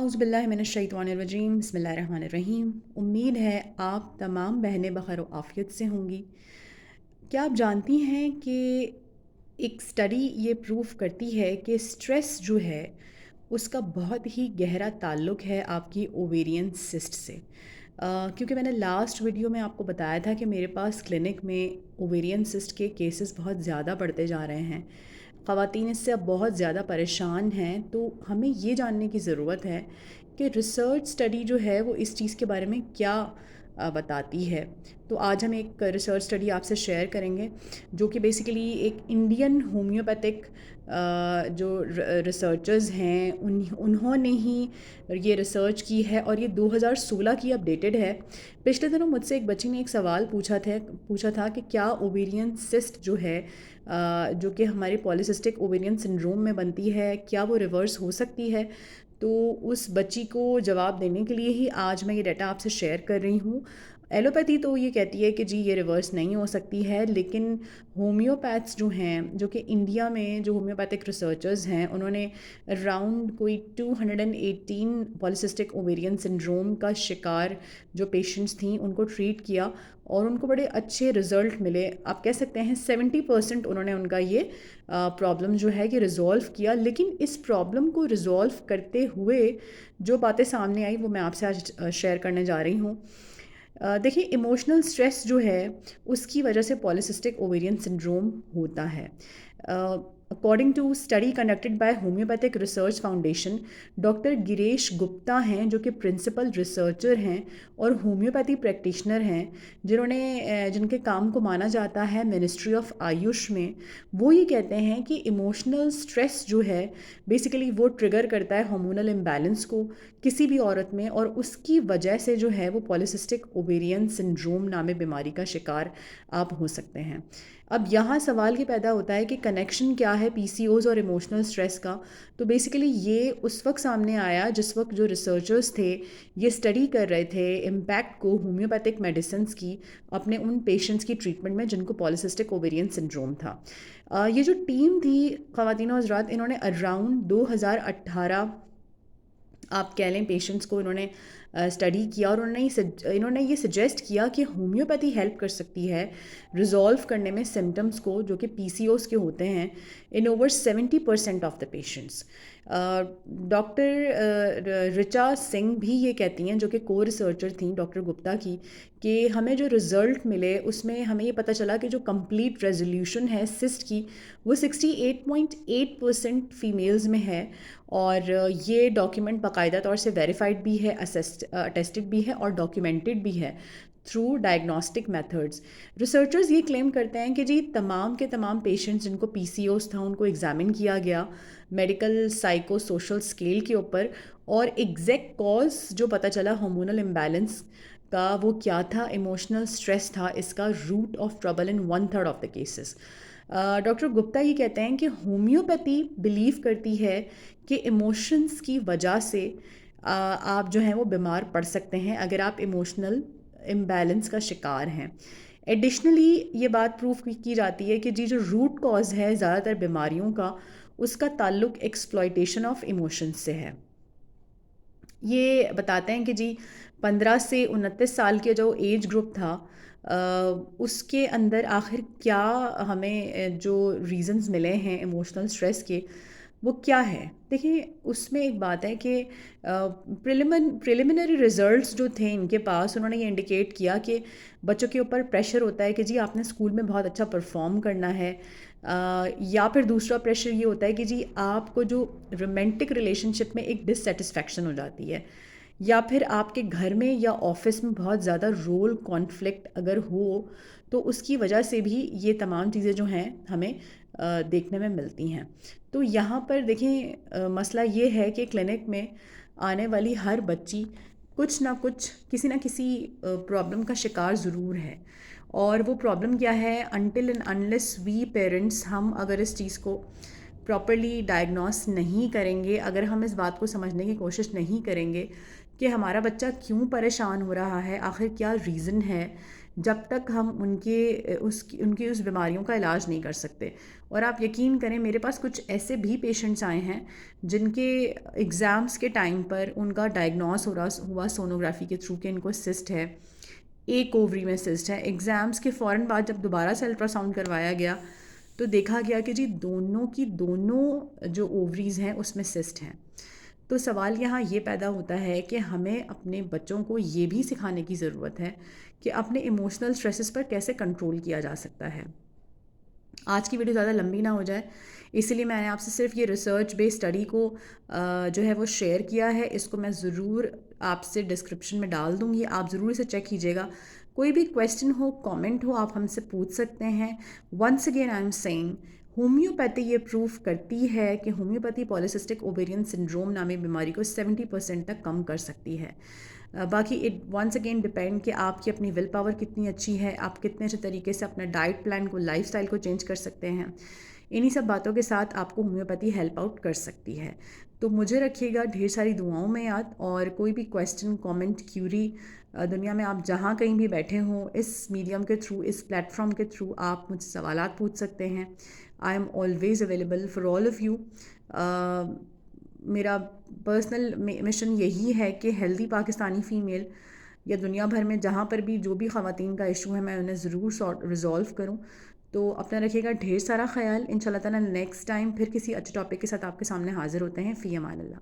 औज़ुबिल्लाहिमिनश्शैतानिर्रजीम बिस्मिल्लाहिर्रहमानिर्रहीम। उम्मीद है आप तमाम बहनें बख़ैर आफ़ियत से होंगी। क्या आप जानती हैं कि एक स्टडी ये प्रूव करती है कि स्ट्रेस जो है उसका बहुत ही गहरा ताल्लुक़ है आपकी ओवेरियन सिस्ट से। क्योंकि मैंने लास्ट वीडियो में आपको बताया था कि मेरे पास क्लिनिक में ओवेरियन सिस्ट के केसेस बहुत ज़्यादा बढ़ते जा रहे हैं। ख़वातीन इससे अब बहुत ज़्यादा परेशान हैं, तो हमें ये जानने की ज़रूरत है कि रिसर्च स्टडी जो है वो इस चीज़ के बारे में क्या बताती है। तो आज हम एक रिसर्च स्टडी आपसे शेयर करेंगे जो कि बेसिकली एक इंडियन होम्योपैथिक जो रिसर्चर्स हैं उन्होंने ही ये रिसर्च की है और ये 2016 की अपडेटेड है। पिछले दिनों मुझसे एक बच्ची ने एक सवाल पूछा था कि क्या ओवेरियन सिस्ट जो है जो कि हमारे पॉलीसिस्टिक ओवेरियन सिंड्रोम में बनती है, क्या वो रिवर्स हो सकती है? तो उस बच्ची को जवाब देने के लिए ही आज मैं ये डाटा आपसे शेयर कर रही हूँ। एलोपैथी तो ये कहती है कि जी ये रिवर्स नहीं हो सकती है, लेकिन होम्योपैथ्स जो हैं, जो कि इंडिया में जो होम्योपैथिक रिसर्चर्स हैं, उन्होंने अराउंड कोई 218 पॉलीसिस्टिक ओवेरियन सिंड्रोम का शिकार जो पेशेंट्स थीं उनको ट्रीट किया और उनको बड़े अच्छे रिज़ल्ट मिले। आप कह सकते हैं 70% उन्होंने उनका ये प्रॉब्लम जो है कि रिज़ॉल्व किया। लेकिन इस प्रॉब्लम को रिज़ॉल्व करते हुए जो बातें सामने आई वो मैं आपसे आज शेयर करने जा रही हूँ। देखिए, इमोशनल स्ट्रेस जो है उसकी वजह से पॉलीसिस्टिक ओवेरियन सिंड्रोम होता है। According to study conducted by homeopathic research foundation, doctor Girish Gupta हैं जो कि प्रिंसिपल रिसर्चर हैं और होम्योपैथी प्रैक्टिशनर हैं, जिनके काम को माना जाता है मिनिस्ट्री ऑफ आयुष में। वो ये कहते हैं कि इमोशनल स्ट्रेस जो है बेसिकली वो ट्रिगर करता है हार्मोनल इम्बैलेंस को किसी भी औरत में, और उसकी वजह से जो है वो पॉलीसिस्टिक ओवेरियन सिंड्रोम नामी बीमारी का शिकार आप हो सकते हैं। अब यहाँ सवाल ये पैदा होता है कि कनेक्शन क्या है पीसीओज़ और इमोशनल स्ट्रेस का। तो बेसिकली ये उस वक्त सामने आया जिस वक्त जो रिसर्चर्स थे ये स्टडी कर रहे थे इम्पैक्ट को होम्योपैथिक मेडिसिन्स की अपने उन पेशेंट्स की ट्रीटमेंट में जिनको पॉलीसिस्टिक ओवेरियन सिंड्रोम था। ये जो टीम थी ख़वातीन और हज़रात, इन्होंने अराउंड 2018 आप कह लें पेशेंट्स को इन्होंने स्टडी किया और इन्होंने ये सजेस्ट किया कि होम्योपैथी हेल्प कर सकती है रिजॉल्व करने में सिम्टम्स को जो कि पीसीओज़ के होते हैं इन over 70% of the patients. Doctor Richa Singh भी ये कहती हैं, जो कि को रिसर्चर थी डॉक्टर गुप्ता की, कि हमें जो रिज़ल्ट मिले उसमें हमें ये पता चला कि जो कंप्लीट रेजोल्यूशन है सिस्ट की वो 68.8% फ़ीमेल्स में है। और ये डॉक्यूमेंट बाकायदा तौर से वेरीफाइड भी है, अटेस्टेड भी है और डॉक्यूमेंटेड भी है थ्रू डायग्नोस्टिक मेथड्स। रिसर्चर्स ये क्लेम करते हैं कि जी तमाम के तमाम पेशेंट्स जिनको पीसीओज़ था उनको एग्जामिन किया गया मेडिकल साइको सोशल स्केल के ऊपर, और एग्जैक्ट कॉज जो पता चला हार्मोनल इम्बैलेंस का वो क्या था, इमोशनल स्ट्रेस था इसका root of trouble in 1/3 of the cases. Doctor Gupta ये कहते हैं कि होम्योपैथी बिलीव करती है कि इमोशंस की वजह से आप जो हैं वो बीमार पड़ सकते हैं अगर आप इमोशनल इम्बैलेंस का शिकार हैं। एडिशनली ये बात प्रूफ की जाती है कि जी जो रूट कॉज है ज़्यादातर बीमारियों का, उसका ताल्लुक एक्सप्लॉयटेशन ऑफ इमोशंस से है। ये बताते हैं कि जी 15 से 29 साल के जो एज ग्रुप था उसके अंदर आखिर क्या हमें जो रीज़न्स मिले हैं इमोशनल स्ट्रेस के वो क्या है। देखिए, उसमें एक बात है कि प्रिलिमिनरी रिज़ल्ट्स जो थे इनके पास, उन्होंने ये इंडिकेट किया कि बच्चों के ऊपर प्रेशर होता है कि जी आपने स्कूल में बहुत अच्छा परफॉर्म करना है, या फिर दूसरा प्रेशर ये होता है कि जी आपको जो रोमांटिक रिलेशनशिप में एक डिससेटिस्फैक्शन हो जाती है, या फिर आपके घर में या ऑफिस में बहुत ज़्यादा रोल कॉन्फ्लिक्ट अगर हो तो उसकी वजह से भी ये तमाम चीज़ें जो हैं हमें देखने में मिलती हैं। तो यहाँ पर देखें, मसला ये है कि क्लिनिक में आने वाली हर बच्ची कुछ ना कुछ किसी ना किसी प्रॉब्लम का शिकार ज़रूर है। और वो प्रॉब्लम क्या है, until and unless we parents हम अगर इस चीज़ को प्रॉपरली डायग्नोस नहीं करेंगे, अगर हम इस बात को समझने की कोशिश नहीं करेंगे कि हमारा बच्चा क्यों परेशान हो रहा है, आखिर क्या रीज़न है, जब तक हम उनकी उस बीमारियों का इलाज नहीं कर सकते। और आप यकीन करें, मेरे पास कुछ ऐसे भी पेशेंट्स आए हैं जिनके एग्ज़ाम्स के टाइम पर उनका डायग्नोस हो रहा हुआ सोनोग्राफी के थ्रू कि इनको सिस्ट है, एक ओवरी में सिस्ट है। एग्ज़ाम्स के फ़ौरन बाद जब दोबारा से अल्ट्रासाउंड करवाया गया तो देखा गया कि जी दोनों की दोनों जो ओवरीज़ हैं उसमें सिस्ट हैं। तो सवाल यहाँ ये पैदा होता है कि हमें अपने बच्चों को ये भी सिखाने की ज़रूरत है कि अपने इमोशनल स्ट्रेसेस पर कैसे कंट्रोल किया जा सकता है। आज की वीडियो ज़्यादा लंबी ना हो जाए, इसीलिए मैंने आपसे सिर्फ ये रिसर्च बेस्ड स्टडी को जो है वो शेयर किया है। इसको मैं ज़रूर आपसे डिस्क्रिप्शन में डाल दूँगी, आप ज़रूर इसे चेक कीजिएगा। कोई भी क्वेश्चन हो, कमेंट हो, आप हमसे पूछ सकते हैं। Once again I am saying, homeopathy ये प्रूफ करती है कि होम्योपैथी पॉलीसिस्टिक ओवेरियन सिंड्रोम नामी बीमारी को 70% तक कम कर सकती है। बाकी इट वंस अगेन डिपेंड कि आपकी अपनी विल पावर कितनी अच्छी है, आप कितने अच्छे तरीके से अपना डाइट प्लान को, लाइफस्टाइल को चेंज कर सकते हैं। इन्हीं सब बातों के साथ आपको होम्योपैथी हेल्प आउट कर सकती है। तो मुझे रखिएगा ढेर सारी दुआओं में याद, और कोई भी क्वेश्चन, कमेंट, क्यूरी, दुनिया में आप जहाँ कहीं भी बैठे हों, इस मीडियम के थ्रू, इस प्लेटफॉर्म के थ्रू आप मुझसे सवालात पूछ सकते हैं। I am always available for all of you. मेरा पर्सनल मिशन यही है कि हेल्दी पाकिस्तानी फ़ीमेल या दुनिया भर में जहाँ पर भी जो भी ख़वातीन का इशू है, मैं उन्हें ज़रूर रिज़ॉल्व करूँ। तो अपना रखिएगा ढेर सारा ख़्याल। इंशाल्लाह ताला नेक्स्ट टाइम फिर किसी अच्छे टॉपिक के साथ आपके सामने हाज़िर होते हैं। फ़ी अमान अल्लाह।